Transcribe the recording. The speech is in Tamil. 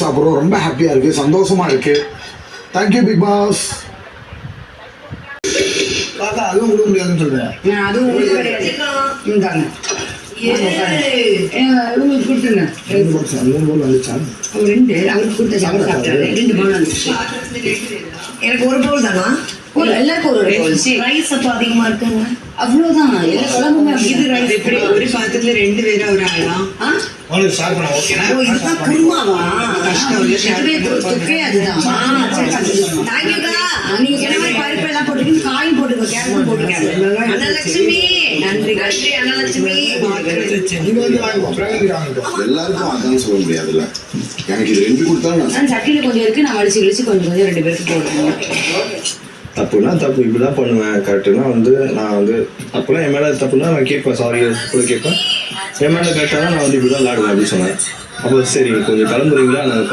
சாப்பிட்றோம். ரொம்ப ஹாப்பியாக இருக்குது, சந்தோஷமாக இருக்குது. தேங்க்யூ பிக் பாஸ். தாத்தா அதுவும் கொடுக்க முடியாதுன்னு சொல்கிறேன். அதுவும் கிடையாது. இந்தாங்க இவங்களுக்கு கொடுத்துருங்க. 3 பவுல் வந்துச்சா? ரெண்டு அவருக்கு கொடுத்த சாப்பிட சாப்பிட்டாரு. 2 பவுல் வந்துச்சு. எனக்கு 1 பவுல் தானா? எல்லாருக்கும் ஒரு ரைஸ் அப்போ அதிகமா இருக்குங்க. அவ்வளவுதான். எல்லா குழம்புமே இது ரைஸ் எப்படி ஒரு பாத்திரத்துல 2 பேரா ஒரு ஆளாம். இதுதான் குருமாவா? கஷ்டம் அதுதான். நீங்க சொன்ன மாதிரி பருப்பு எல்லாம் போட்டுக்கிட்டு காயும் போட்டுக்கோ, கேரட்டும் போட்டுக்கோ. அனலட்சுமி நன்றி நன்றி அனலட்சுமி. எல்லாருக்கும் அதான் சொல்ல முடியாதுல்ல. எனக்கு இது 2 கொடுத்தாலும் நான் சட்டியில கொஞ்சம் இருக்கு, நான் வலிச்சு வலிச்சு கொஞ்சம் 2 பேருக்கு போடுறேன். தப்புனா தப்பு, இப்படிதான் பண்ணுவேன். கரெக்டுனா நான் தப்புனா என் மேலே தப்புனா நான் கேட்பேன், சாரி கூட கேட்பேன். என் மேலே கரெக்டாக நான் இப்படிதான் விளாடுவேன் அப்படின்னு சொன்னேன். அப்போ சரி கொஞ்சம் கிளம்புறீங்களா, நான்